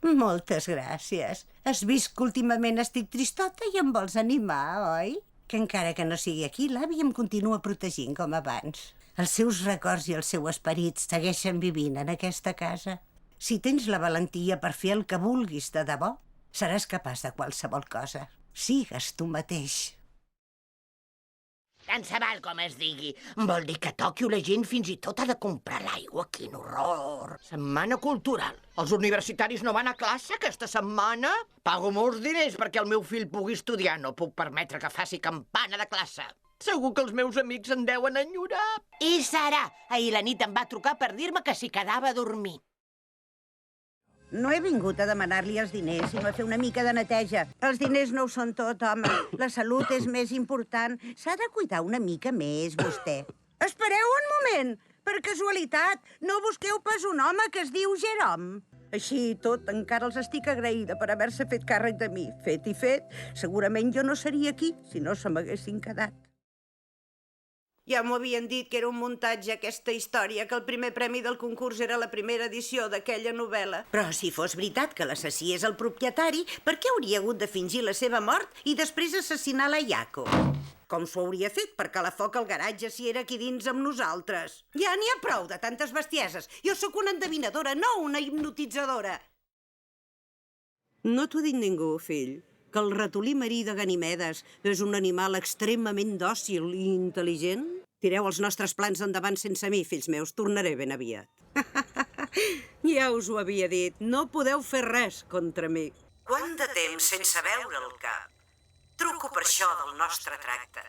Moltes gràcies. Has vist que últimament estic tristota i em vols animar, oi? Que encara que no sigui aquí, l'avi em continua protegint com abans. Els seus records i el seu esperit segueixen vivint en aquesta casa. Si tens la valentia per fer el que vulguis de debò, seràs capaç de qualsevol cosa. Sigues tu mateix. Tant se val com es digui. Vol dir que Tòquio la gent fins i tot ha de comprar l'aigua. Quin horror! Setmana cultural. Els universitaris no van a classe aquesta setmana? Pago molts diners perquè el meu fill pugui estudiar. No puc permetre que faci campana de classe. Segur que els meus amics en deuen enyorar. I serà. Ahir la nit em va trucar per dir-me que s'hi quedava a dormir. No he vingut a demanar-li els diners, sinó a fer una mica de neteja. Els diners no ho són tot, home. La salut és més important. S'ha de cuidar una mica més, vostè. Espereu un moment! Per casualitat, no busqueu pas un home que es diu Jerome. Així i tot, encara els estic agraïda per haver-se fet càrrec de mi. Fet i fet, segurament jo no seria aquí si no se m'haguessin quedat. Ja m'ho havien dit que era un muntatge, aquesta història, que el primer premi del concurs era la primera edició d'aquella novel·la. Però si fos veritat que l'assassí és el propietari, per què hauria hagut de fingir la seva mort i després assassinar la Yako? Com s'ho hauria fet per calar foc al garatge si era aquí dins amb nosaltres? Ja n'hi ha prou de tantes bestieses. Jo sóc una endevinadora, no una hipnotitzadora. No t'ho ha dit ningú, fill, que el ratolí marí de Ganimedes és un animal extremament dòcil i intel·ligent? Tireu els nostres plans endavant sense mi, fills meus. Tornaré ben aviat. Ja us ho havia dit. No podeu fer res contra mi. Quant de temps sense veure el cap? Truco per això del nostre tracte.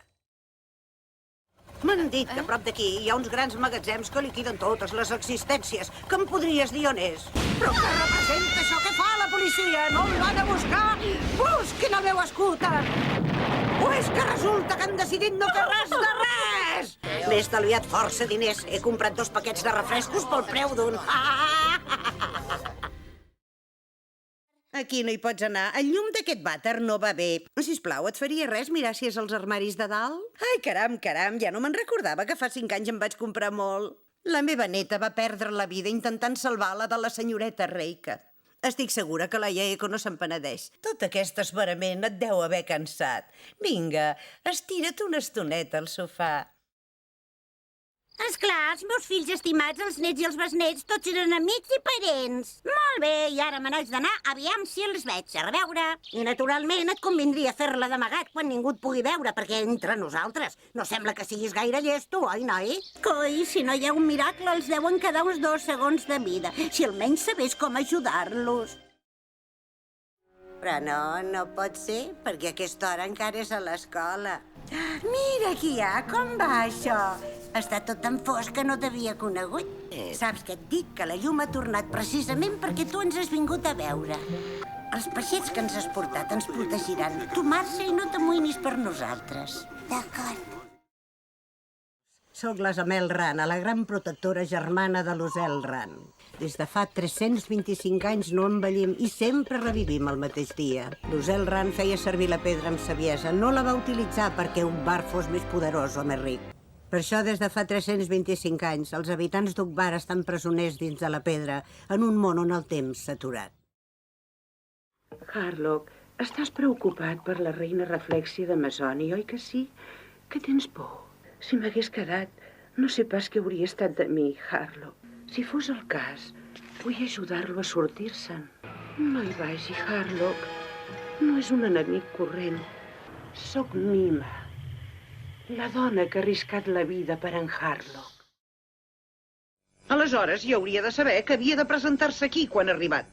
M'han dit que a prop d'aquí hi ha uns grans magatzems que liquiden totes les existències. Que em podries dir on és? Però què representa això que fa la policia? No em van a buscar? Busquin el meu scooter! O és que resulta que han decidit no fer res de res? M'he estalviat força diners. He comprat 2 paquets de refrescos pel preu d'un. Aquí no hi pots anar. El llum d'aquest vàter no va bé. Sisplau, et faria res mirar si és als armaris de dalt? Ai, caram, ja no me'n recordava que fa 5 anys em vaig comprar molt. La meva neta va perdre la vida intentant salvar-la de la senyoreta Reika. Estic segura que la Yaeko no se'n penedeix. Tot aquest esverament et deu haver cansat. Vinga, estira't una estoneta al sofà. Esclar, els meus fills estimats, els nets i els besnets, tots eren amics i parents. Molt bé, i ara me n'haig d'anar, aviam si els veig a reveure. I naturalment et convindria fer-la d'amagat quan ningú et pugui veure, perquè entre nosaltres no sembla que siguis gaire llesto, oi, noi? Coi, si no hi ha un miracle, els deuen quedar uns 2 segons de vida. Si almenys sabés com ajudar-los. Però no pot ser, perquè a aquesta hora encara és a l'escola. Mira qui hi ha, com va això? Està tot tan fosc que no t'havia conegut. Saps què et dic? Que la llum ha tornat precisament perquè tu ens has vingut a veure. Els peixets que ens has portat ens protegiran. Tu marxa i no t'amoïnis per nosaltres. D'acord. Soc la Zamel Rana, la gran protectora germana de l'Ozel Ran. Des de fa 325 anys no envellim i sempre revivim el mateix dia. L'Ozel Ran feia servir la pedra amb saviesa. No la va utilitzar perquè un bar fos més poderós o més ric. Per això, des de fa 325 anys, els habitants d'Ukbar estan presoners dins de la pedra, en un món on el temps s'ha aturat. Harlock, estàs preocupat per la reina Reflexia de Masoni, oi que sí? Que tens por? Si m'hagués quedat, no sé pas què hauria estat de mi, Harlock. Si fos el cas, vull ajudar-lo a sortir-se'n. No hi vagi, Harlock. No és un enemic corrent. Soc Mima, la dona que ha arriscat la vida per en Harlock. Aleshores, ja hauria de saber que havia de presentar-se aquí quan ha arribat,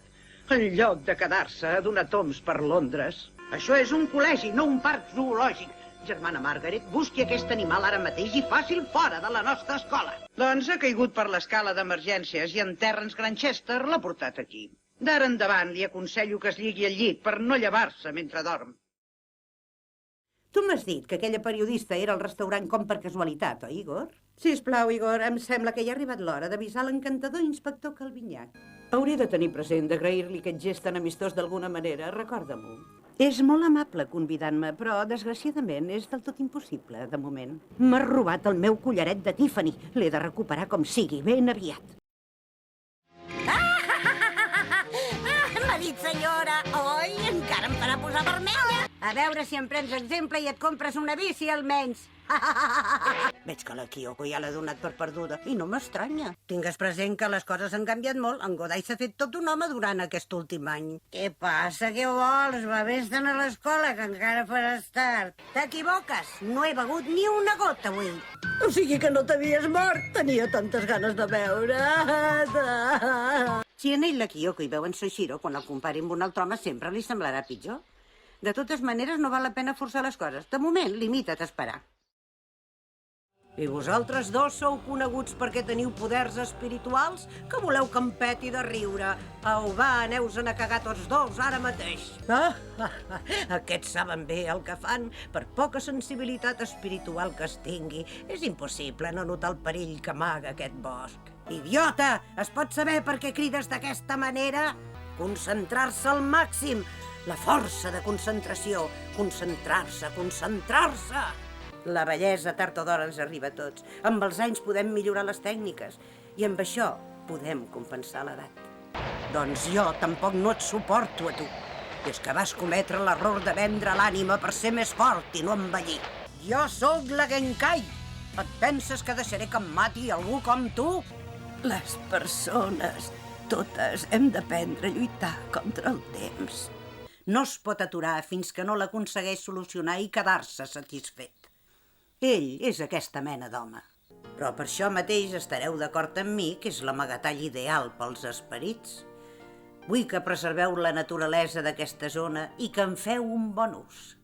en lloc de quedar-se a donar toms per Londres. Això és un col·legi, no un parc zoològic. Germana Margaret, busqui aquest animal ara mateix i faci'l fora de la nostra escola. Doncs ha caigut per l'escala d'emergències i en Terrence Grantchester l'ha portat aquí. D'ara endavant li aconsello que es lligui al llit per no llevar-se mentre dorm. Tu m'has dit que aquella periodista era al restaurant com per casualitat, oi, Igor? Sisplau, Igor, em sembla que ja ha arribat l'hora d'avisar l'encantador inspector Calvinyac. Hauré de tenir present d'agrair-li aquest gest tan amistós d'alguna manera, recorda-m'ho. És molt amable convidant-me, però desgraciadament és del tot impossible, de moment. M'ha robat el meu collaret de Tiffany. L'he de recuperar com sigui, ben aviat. l'ha dit, senyora. Oi, encara em farà posar vermella. A veure si em prens exemple i et compres una bici, almenys. Veig que la Kyoko ja l'ha donat per perduda i no m'estranya. Tingues present que les coses han canviat molt. En Godai s'ha fet tot un home durant aquest últim any. Què passa? Què vols? Va, vés-te'n a l'escola, que encara faràs tard. T'equivoques. No he begut ni una gota avui. O sigui que no t'havies mort. Tenia tantes ganes de veure. Si en ell la Kyoko hi veuen Soichiro, quan el compari amb un altre home sempre li semblarà pitjor. De totes maneres, no val la pena forçar les coses. De moment, limita't a esperar. I vosaltres dos sou coneguts perquè teniu poders espirituals? Que voleu que em peti de riure? Au, va, aneu-se'n a cagar tots dos, ara mateix. Aquests saben bé el que fan, per poca sensibilitat espiritual que es tingui. És impossible no notar el perill que amaga aquest bosc. Idiota! Es pot saber per què crides d'aquesta manera? Concentrar-se al màxim. La força de concentració. Concentrar-se, concentrar-se. La bellesa tard o d'hora ens arriba a tots. Amb els anys podem millorar les tècniques i amb això podem compensar l'edat. Doncs jo tampoc no et suporto a tu. Des que vas cometre l'error de vendre l'ànima per ser més fort i no envellir. Jo sóc la Genkai. Et penses que deixaré que em mati algú com tu? Les persones, totes, hem d'aprendre a lluitar contra el temps. No es pot aturar fins que no l'aconsegueix solucionar i quedar-se satisfet. Ell és aquesta mena d'home. Però per això mateix estareu d'acord amb mi que és l'amagatall ideal pels esperits. Vull que preserveu la naturalesa d'aquesta zona i que en feu un bon ús.